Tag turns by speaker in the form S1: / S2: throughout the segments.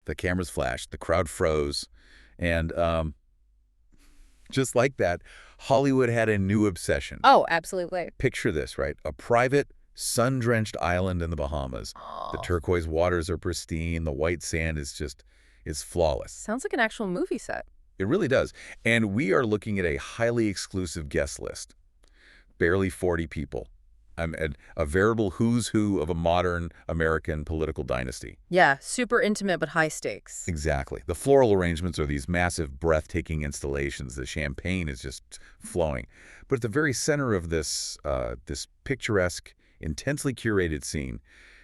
S1: The cameras flashed, the crowd froze, and just like that, Hollywood had a new obsession.
S2: Oh, absolutely.
S1: Picture this, right? A private, sun-drenched island in the Bahamas. The
S2: Oh,
S1: turquoise waters are pristine. The white sand is flawless.
S2: sounds like an actual movie set.
S1: It really does. And we are looking at a highly exclusive guest list. Barely 40 people. A veritable who's who of a modern American political dynasty.
S2: Yeah, super intimate but high stakes.
S1: Exactly. The floral arrangements are these massive, breathtaking installations. The champagne is just flowing. But at the very center of this picturesque, intensely curated scene,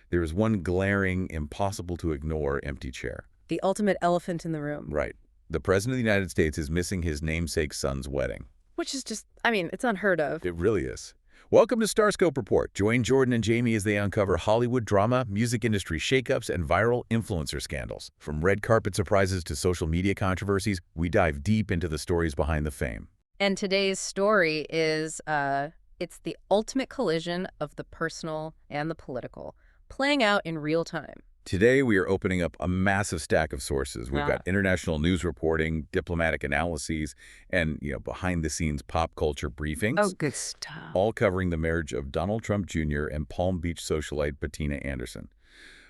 S1: there is one glaring, impossible-to-ignore empty chair.
S2: The ultimate elephant in the room.
S1: Right. The President of the United States is missing his namesake's son's wedding.
S2: Which is just, I mean, it's unheard of.
S1: It really is. Welcome to Starscope Report. Join Jordan and Jamie as they uncover Hollywood drama, music industry shakeups, and viral influencer scandals. From red carpet surprises to social media controversies, we dive deep into the stories behind the fame.
S2: And today's story is, it's the ultimate collision of the personal and the political, playing out in real time.
S1: Today, we are opening up a massive stack of sources. We've
S2: Yeah.
S1: got international news reporting, diplomatic analyses, and behind-the-scenes pop culture briefings.
S2: Oh, good stuff.
S1: All covering the marriage of Donald Trump Jr. and Palm Beach socialite Bettina Anderson.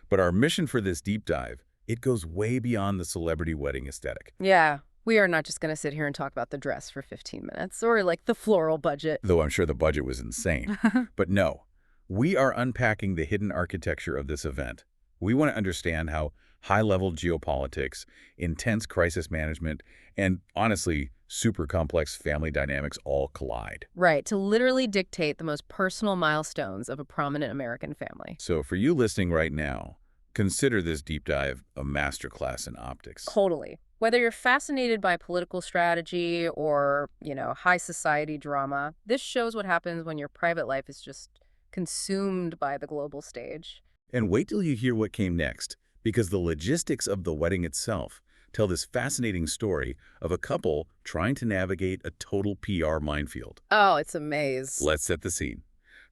S1: But our mission for this deep dive, it goes way beyond the celebrity wedding aesthetic.
S2: Yeah, we are not just going to sit here and talk about the dress for 15 minutes or like the floral budget.
S1: Though I'm sure the budget was insane. But no, we are unpacking the hidden architecture of this event. We want to understand how high-level geopolitics, intense crisis management, and honestly, super complex family dynamics all collide.
S2: Right, to literally dictate the most personal milestones of a prominent American family.
S1: So for you listening right now, consider this deep dive a masterclass in optics.
S2: Totally. Whether you're fascinated by political strategy or, high society drama, this shows what happens when your private life is just consumed by the global stage.
S1: And wait till you hear what came next, because the logistics of the wedding itself tell this fascinating story of a couple trying to navigate a total PR minefield.
S2: Oh, it's a maze.
S1: Let's set the scene.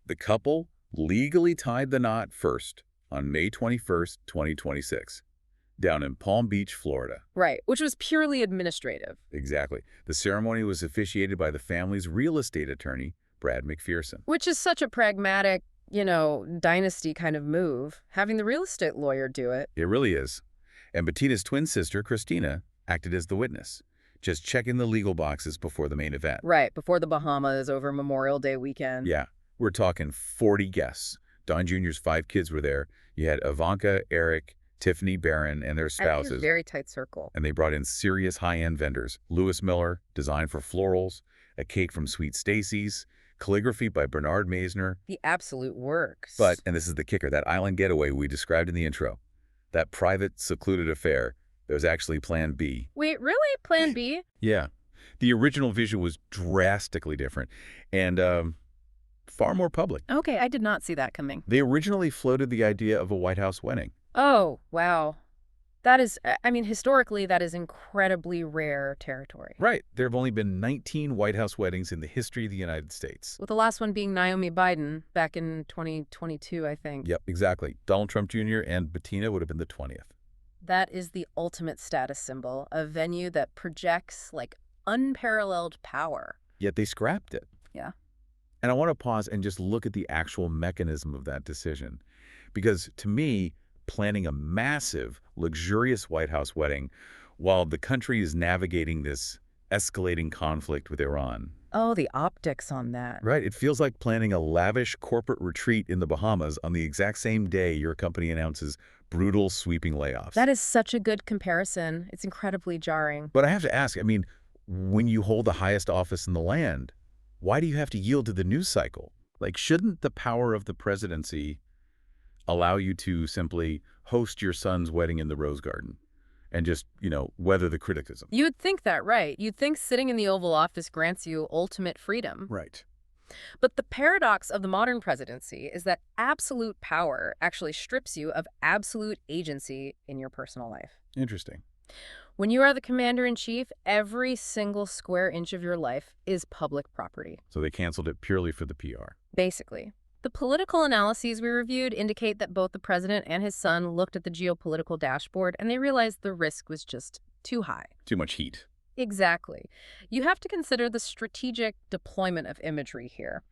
S1: The couple legally tied the knot first on May 21st, 2026, down in Palm Beach, Florida.
S2: Right, which was purely administrative.
S1: Exactly. The ceremony was officiated by the family's real estate attorney, Brad McPherson.
S2: Which is such a pragmatic, dynasty kind of move, having the real estate lawyer do it.
S1: It really is. And Bettina's twin sister, Christina, acted as the witness, just checking the legal boxes before the main event.
S2: Right, before the Bahamas over Memorial Day weekend.
S1: Yeah, we're talking 40 guests. Don Jr.'s 5 kids were there. You had Ivanka, Eric, Tiffany, Barron, and their
S2: And
S1: spouses.
S2: a very tight circle.
S1: And they brought in serious high-end vendors. Lewis Miller, designed for florals, a cake from Sweet Stacy's, calligraphy by Bernard Maisner.
S2: The absolute works.
S1: But, and this is the kicker, that island getaway we described in the intro, that private, secluded affair, that was actually Plan B.
S2: Wait, really? Plan B?
S1: Yeah. The original vision was drastically different and far more public.
S2: Okay, I did not see that coming.
S1: They originally floated the idea of a White House wedding.
S2: Oh, wow. That is, historically, that is incredibly rare territory.
S1: Right. There have only been 19 White House weddings in the history of the United States.
S2: With the last one being Naomi Biden back in 2022, I think.
S1: Yep, exactly. Donald Trump Jr. and Bettina would have been the 20th.
S2: That is the ultimate status symbol, a venue that projects, unparalleled power.
S1: Yet they scrapped it.
S2: Yeah.
S1: And I want to pause and just look at the actual mechanism of that decision. Because to me, planning a massive, luxurious White House wedding while the country is navigating this escalating conflict with Iran.
S2: Oh, the optics on that.
S1: Right. It feels like planning a lavish corporate retreat in the Bahamas on the exact same day your company announces brutal, sweeping layoffs.
S2: That is such a good comparison. It's incredibly jarring.
S1: But I have to ask, when you hold the highest office in the land, why do you have to yield to the news cycle? Shouldn't the power of the presidency allow you to simply host your son's wedding in the Rose Garden and just, weather the criticism?
S2: You would think that, right? You'd think sitting in the Oval Office grants you ultimate freedom.
S1: Right.
S2: But the paradox of the modern presidency is that absolute power actually strips you of absolute agency in your personal life.
S1: Interesting.
S2: When you are the commander-in-chief, every single square inch of your life is public property.
S1: So they canceled it purely for the PR.
S2: Basically. The political analyses we reviewed indicate that both the president and his son looked at the geopolitical dashboard and they realized the risk was just too high.
S1: Too much heat.
S2: Exactly. You have to consider the strategic deployment of imagery here.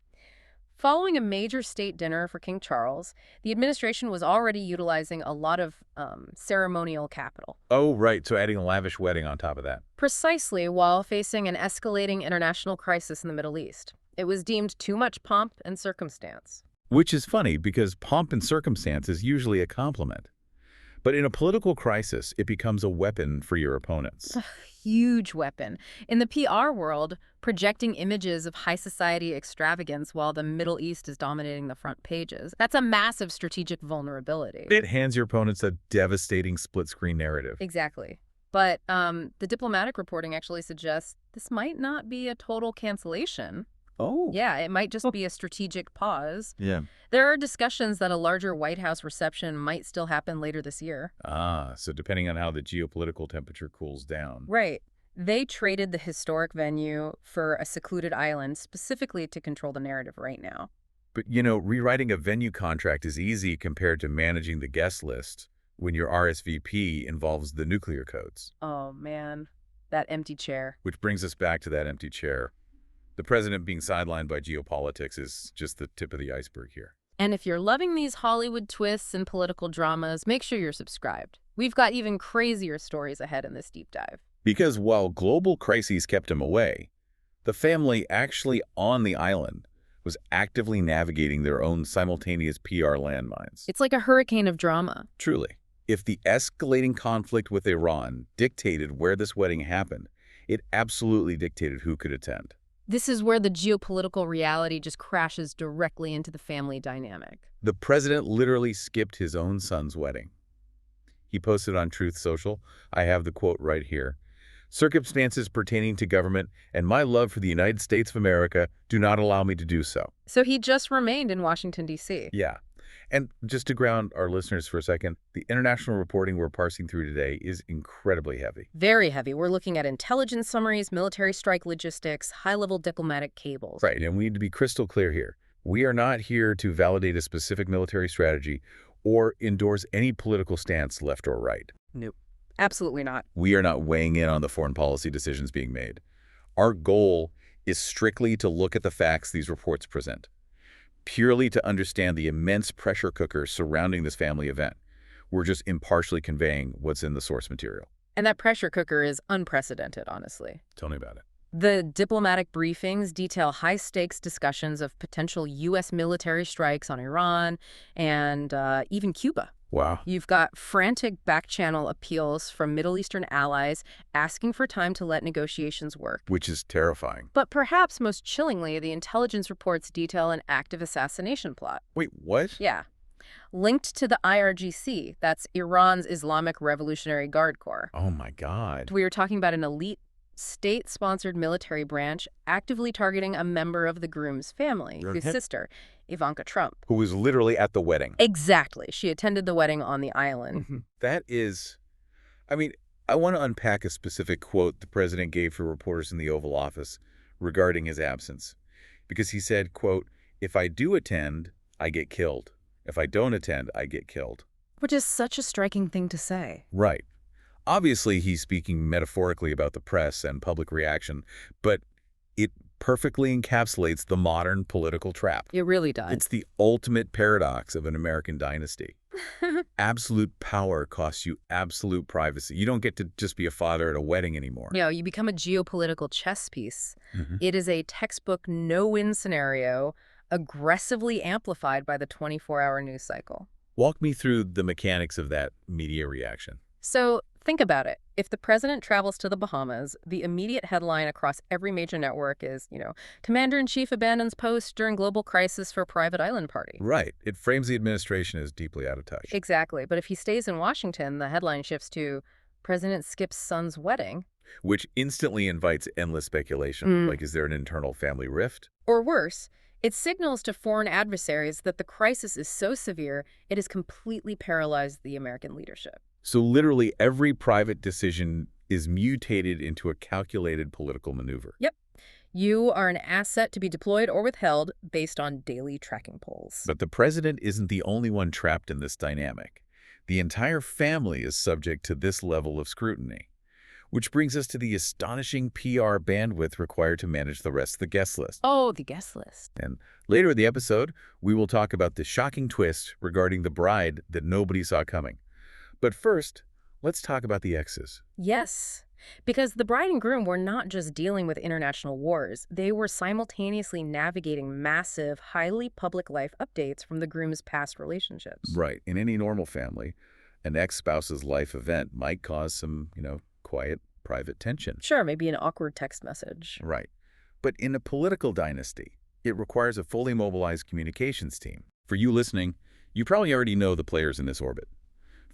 S2: Following a major state dinner for King Charles, the administration was already utilizing a lot of ceremonial capital.
S1: Oh, right. So adding a lavish wedding on top of that.
S2: Precisely while facing an escalating international crisis in the Middle East. It was deemed too much pomp and circumstance.
S1: Which is funny because pomp and circumstance is usually a compliment. But in a political crisis, it becomes a weapon for your opponents.
S2: Huge weapon. In the PR world, projecting images of high society extravagance while the Middle East is dominating the front pages, that's a massive strategic vulnerability.
S1: It hands your opponents a devastating split-screen narrative.
S2: Exactly. But the diplomatic reporting actually suggests this might not be a total cancellation.
S1: Oh.
S2: Yeah, it might just be a strategic pause.
S1: Yeah.
S2: There are discussions that a larger White House reception might still happen later this year.
S1: Ah, so depending on how the geopolitical temperature cools down.
S2: Right. They traded the historic venue for a secluded island specifically to control the narrative right now.
S1: But, rewriting a venue contract is easy compared to managing the guest list when your RSVP involves the nuclear codes.
S2: Oh, man. That empty chair.
S1: Which brings us back to that empty chair. The president being sidelined by geopolitics is just the tip of the iceberg here.
S2: And if you're loving these Hollywood twists and political dramas, make sure you're subscribed. We've got even crazier stories ahead in this deep dive.
S1: Because while global crises kept him away, the family actually on the island was actively navigating their own simultaneous PR landmines.
S2: It's like a hurricane of drama.
S1: Truly. If the escalating conflict with Iran dictated where this wedding happened, it absolutely dictated who could attend.
S2: This is where the geopolitical reality just crashes directly into the family dynamic.
S1: The president literally skipped his own son's wedding. He posted on Truth Social, I have the quote right here, "Circumstances pertaining to government and my love for the United States of America do not allow me to do so."
S2: So he just remained in Washington, D.C.
S1: Yeah. And just to ground our listeners for a second, the international reporting we're parsing through today is incredibly heavy.
S2: Very heavy. We're looking at intelligence summaries, military strike logistics, high-level diplomatic cables.
S1: Right, and we need to be crystal clear here. We are not here to validate a specific military strategy or endorse any political stance left or right.
S2: Nope. Absolutely not.
S1: We are not weighing in on the foreign policy decisions being made. Our goal is strictly to look at the facts these reports present, purely to understand the immense pressure cooker surrounding this family event. We're just impartially conveying what's in the source material.
S2: And that pressure cooker is unprecedented, honestly.
S1: Tell me about it.
S2: The diplomatic briefings detail high-stakes discussions of potential U.S. military strikes on Iran and even Cuba.
S1: Wow.
S2: You've got frantic back-channel appeals from Middle Eastern allies asking for time to let negotiations work.
S1: Which is terrifying.
S2: But perhaps most chillingly, the intelligence reports detail an active assassination plot.
S1: Wait, what?
S2: Yeah. Linked to the IRGC, that's Iran's Islamic Revolutionary Guard Corps.
S1: Oh my God.
S2: We are talking about an elite state-sponsored military branch actively targeting a member of the groom's family, his sister, Ivanka Trump.
S1: Who was literally at the wedding.
S2: Exactly. She attended the wedding on the island.
S1: That is, I want to unpack a specific quote the president gave for reporters in the Oval Office regarding his absence. Because he said, quote, "If I do attend, I get killed. If I don't attend, I get killed."
S2: Which is such a striking thing to say.
S1: Right. Obviously, he's speaking metaphorically about the press and public reaction, but it perfectly encapsulates the modern political trap.
S2: It really does.
S1: It's the ultimate paradox of an American dynasty. Absolute power costs you absolute privacy. You don't get to just be a father at a wedding anymore.
S2: You become a geopolitical chess piece. It is a textbook no-win scenario, aggressively amplified by the 24-hour news cycle.
S1: Walk me through the mechanics of that media reaction.
S2: So think about it. If the president travels to the Bahamas, the immediate headline across every major network is, Commander-in-Chief abandons post during global crisis for private island party.
S1: Right. It frames the administration as deeply out of touch.
S2: Exactly. But if he stays in Washington, the headline shifts to President skips son's wedding.
S1: Which instantly invites endless speculation. Like, is there an internal family rift?
S2: Or worse, it signals to foreign adversaries that the crisis is so severe, it has completely paralyzed the American leadership.
S1: So literally every private decision is mutated into a calculated political maneuver.
S2: Yep. You are an asset to be deployed or withheld based on daily tracking polls.
S1: But the president isn't the only one trapped in this dynamic. The entire family is subject to this level of scrutiny. Which brings us to the astonishing PR bandwidth required to manage the rest of the guest list.
S2: Oh, the guest list.
S1: And later in the episode, we will talk about the shocking twist regarding the bride that nobody saw coming. But first, let's talk about the exes.
S2: Yes, because the bride and groom were not just dealing with international wars. They were simultaneously navigating massive, highly public life updates from the groom's past relationships.
S1: Right. In any normal family, an ex-spouse's life event might cause some, quiet, private tension.
S2: Sure, maybe an awkward text message.
S1: Right. But in a political dynasty, it requires a fully mobilized communications team. For you listening, you probably already know the players in this orbit.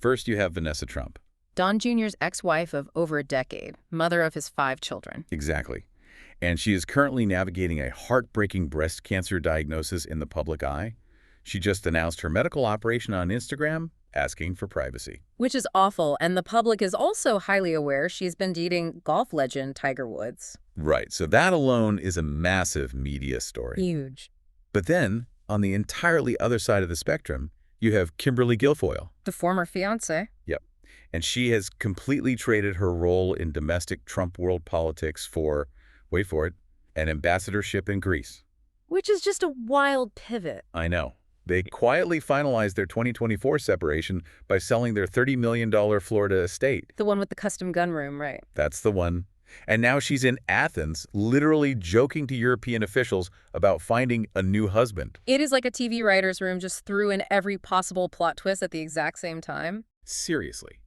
S1: First, you have Vanessa Trump.
S2: Don Jr.'s ex-wife of over a decade, mother of his 5 children.
S1: Exactly. And she is currently navigating a heartbreaking breast cancer diagnosis in the public eye. She just announced her medical operation on Instagram, asking for privacy.
S2: Which is awful, and the public is also highly aware she's been dating golf legend Tiger Woods.
S1: Right, so that alone is a massive media story.
S2: Huge.
S1: But then, on the entirely other side of the spectrum, you have Kimberly Guilfoyle.
S2: The former fiancé.
S1: Yep. And she has completely traded her role in domestic Trump world politics for, wait for it, an ambassadorship in Greece.
S2: Which is just a wild pivot.
S1: I know. They quietly finalized their 2024 separation by selling their $30 million Florida estate.
S2: The one with the custom gun room, right?
S1: That's the one. And now she's in Athens, literally joking to European officials about finding a new husband.
S2: It is like a TV writer's room just threw in every possible plot twist at the exact same time.
S1: Seriously.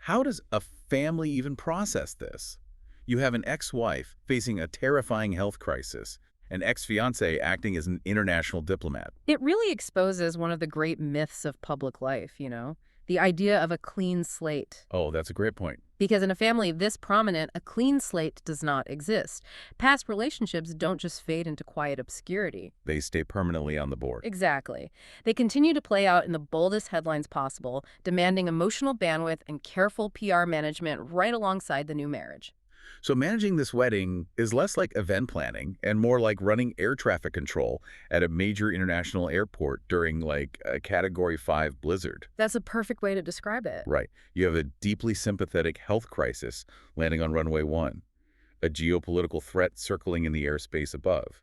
S1: How does a family even process this? You have an ex-wife facing a terrifying health crisis, an ex-fiancé acting as an international diplomat.
S2: It really exposes one of the great myths of public life, the idea of a clean slate.
S1: Oh, that's a great point.
S2: Because in a family this prominent, a clean slate does not exist. Past relationships don't just fade into quiet obscurity.
S1: They stay permanently on the board.
S2: Exactly. They continue to play out in the boldest headlines possible, demanding emotional bandwidth and careful PR management right alongside the new marriage.
S1: So managing this wedding is less like event planning and more like running air traffic control at a major international airport during like a Category 5 blizzard.
S2: That's a perfect way to describe it.
S1: Right. You have a deeply sympathetic health crisis landing on runway 1, a geopolitical threat circling in the airspace above,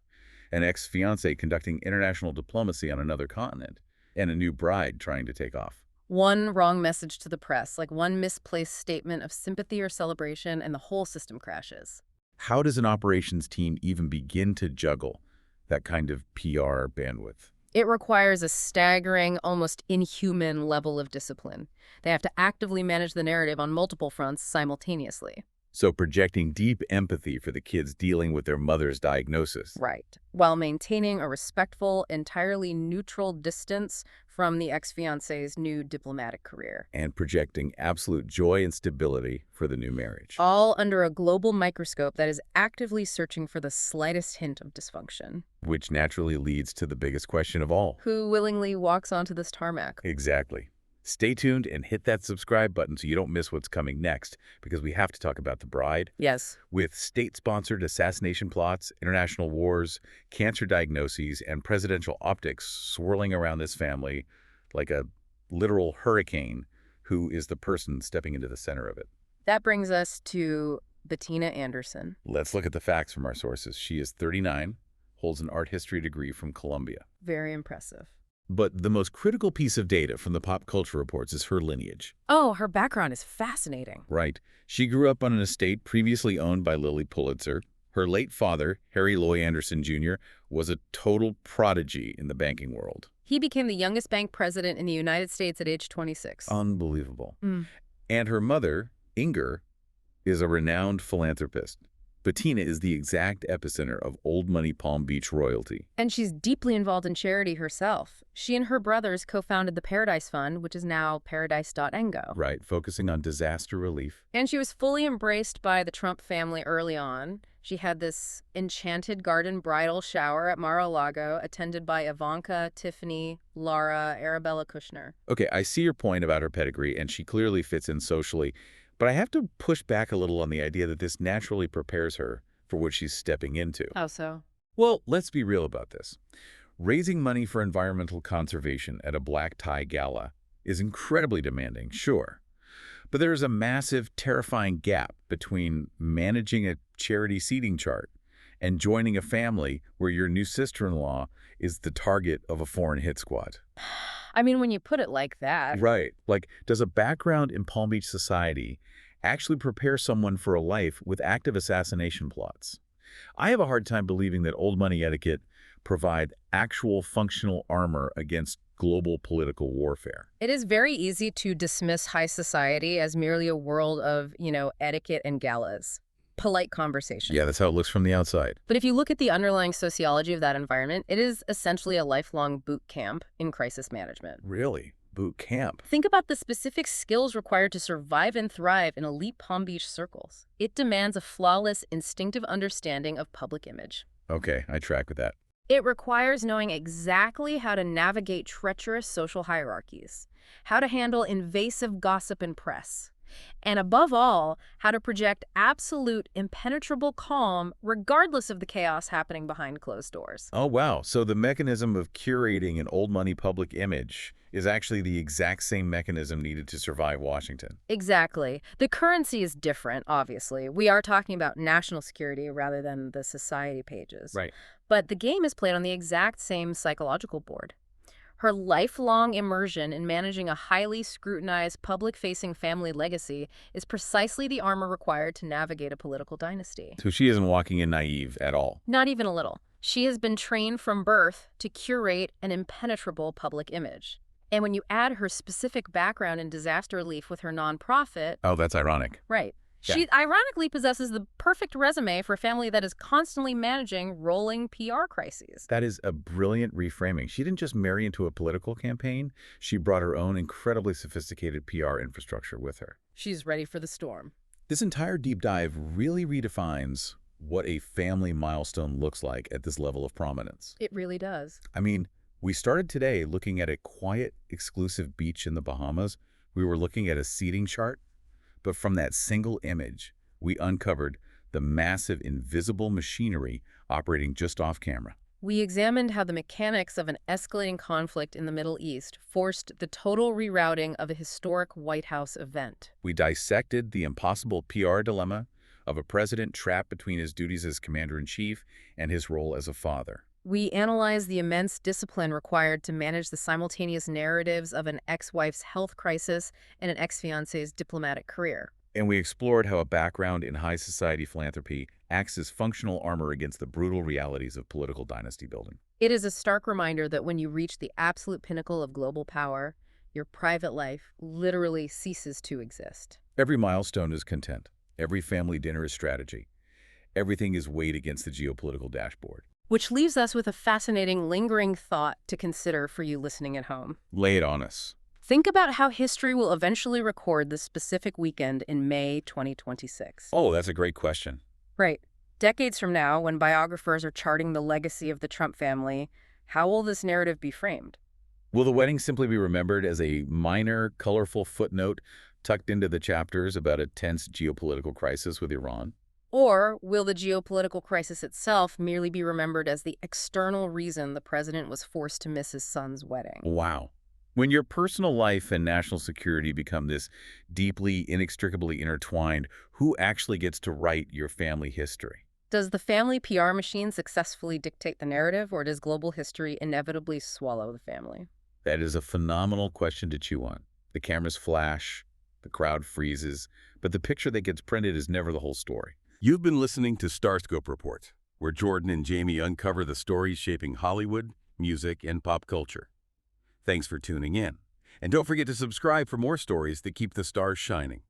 S1: an ex-fiancé conducting international diplomacy on another continent, and a new bride trying to take off.
S2: One wrong message to the press, like one misplaced statement of sympathy or celebration, and the whole system crashes.
S1: How does an operations team even begin to juggle that kind of PR bandwidth?
S2: It requires a staggering, almost inhuman level of discipline. They have to actively manage the narrative on multiple fronts simultaneously.
S1: So projecting deep empathy for the kids dealing with their mother's diagnosis.
S2: Right. While maintaining a respectful, entirely neutral distance from the ex-fiancé's new diplomatic career.
S1: And projecting absolute joy and stability for the new marriage.
S2: All under a global microscope that is actively searching for the slightest hint of dysfunction.
S1: Which naturally leads to the biggest question of all.
S2: Who willingly walks onto this tarmac?
S1: Exactly. Stay tuned and hit that subscribe button so you don't miss what's coming next, because we have to talk about the bride.
S2: Yes.
S1: With state-sponsored assassination plots, international wars, cancer diagnoses, and presidential optics swirling around this family like a literal hurricane, who is the person stepping into the center of it.
S2: That brings us to Bettina Anderson.
S1: Let's look at the facts from our sources. She is 39, holds an art history degree from Columbia.
S2: Very impressive.
S1: But the most critical piece of data from the pop culture reports is her lineage.
S2: Oh, her background is fascinating.
S1: Right. She grew up on an estate previously owned by Lily Pulitzer. Her late father, Harry Loy Anderson Jr., was a total prodigy in the banking world.
S2: He became the youngest bank president in the United States at age 26.
S1: Unbelievable. And her mother, Inger, is a renowned philanthropist. Bettina is the exact epicenter of old money Palm Beach royalty.
S2: And she's deeply involved in charity herself. She and her brothers co-founded the Paradise Fund, which is now Paradise.ngo.
S1: Right, focusing on disaster relief.
S2: And she was fully embraced by the Trump family early on. She had this enchanted garden bridal shower at Mar-a-Lago, attended by Ivanka, Tiffany, Laura, Arabella Kushner.
S1: Okay, I see your point about her pedigree, and she clearly fits in socially. But I have to push back a little on the idea that this naturally prepares her for what she's stepping into.
S2: How so?
S1: Well, let's be real about this. Raising money for environmental conservation at a black tie gala is incredibly demanding, sure. But there is a massive, terrifying gap between managing a charity seating chart and joining a family where your new sister-in-law is the target of a foreign hit squad.
S2: I mean, when you put it like that,
S1: Right. Like, does a background in Palm Beach society actually prepare someone for a life with active assassination plots? I have a hard time believing that old money etiquette provide actual functional armor against global political warfare.
S2: it is very easy to dismiss high society as merely a world of, etiquette and galas, polite conversation.
S1: Yeah, that's how it looks from the outside.
S2: But if you look at the underlying sociology of that environment, it is essentially a lifelong boot camp in crisis management.
S1: Really? Boot camp?
S2: Think about the specific skills required to survive and thrive in elite Palm Beach circles. It demands a flawless, instinctive understanding of public image.
S1: Okay, I track with that.
S2: It requires knowing exactly how to navigate treacherous social hierarchies, how to handle invasive gossip and press, and above all, how to project absolute, impenetrable calm regardless of the chaos happening behind closed doors.
S1: Oh, wow. So the mechanism of curating an old money public image is actually the exact same mechanism needed to survive Washington.
S2: Exactly. The currency is different, obviously. We are talking about national security rather than the society pages.
S1: Right.
S2: But the game is played on the exact same psychological board. Her lifelong immersion in managing a highly scrutinized, public-facing family legacy is precisely the armor required to navigate a political dynasty.
S1: So she isn't walking in naive at all.
S2: Not even a little. She has been trained from birth to curate an impenetrable public image. And when you add her specific background in disaster relief with her nonprofit,
S1: Oh, that's ironic.
S2: right,
S1: Yeah.
S2: she ironically possesses the perfect resume for a family that is constantly managing rolling PR crises.
S1: That is a brilliant reframing. She didn't just marry into a political campaign. She brought her own incredibly sophisticated PR infrastructure with her.
S2: She's ready for the storm.
S1: This entire deep dive really redefines what a family milestone looks like at this level of prominence.
S2: It really does.
S1: I mean, we started today looking at a quiet, exclusive beach in the Bahamas. We were looking at a seating chart. But from that single image, we uncovered the massive invisible machinery operating just off camera.
S2: We examined how the mechanics of an escalating conflict in the Middle East forced the total rerouting of a historic White House event.
S1: We dissected the impossible PR dilemma of a president trapped between his duties as commander-in-chief and his role as a father.
S2: We analyzed the immense discipline required to manage the simultaneous narratives of an ex-wife's health crisis and an ex-fiance's diplomatic career.
S1: And we explored how a background in high society philanthropy acts as functional armor against the brutal realities of political dynasty building.
S2: It is a stark reminder that when you reach the absolute pinnacle of global power, your private life literally ceases to exist.
S1: Every milestone is content. Every family dinner is strategy. Everything is weighed against the geopolitical dashboard.
S2: Which leaves us with a fascinating, lingering thought to consider for you listening at home.
S1: Lay it on us.
S2: Think about how history will eventually record this specific weekend in May 2026.
S1: Oh, that's a great question.
S2: Right. Decades from now, when biographers are charting the legacy of the Trump family, how will this narrative be framed?
S1: Will the wedding simply be remembered as a minor, colorful footnote tucked into the chapters about a tense geopolitical crisis with Iran?
S2: Or will the geopolitical crisis itself merely be remembered as the external reason the president was forced to miss his son's wedding?
S1: Wow. When your personal life and national security become this deeply, inextricably intertwined, who actually gets to write your family history?
S2: Does the family PR machine successfully dictate the narrative, or does global history inevitably swallow the family?
S1: That is a phenomenal question to chew on. The cameras flash, the crowd freezes, but the picture that gets printed is never the whole story.
S3: You've been listening to Starscope Report, where Jordan and Jamie uncover the stories shaping Hollywood, music, and pop culture. Thanks for tuning in. And don't forget to subscribe for more stories that keep the stars shining.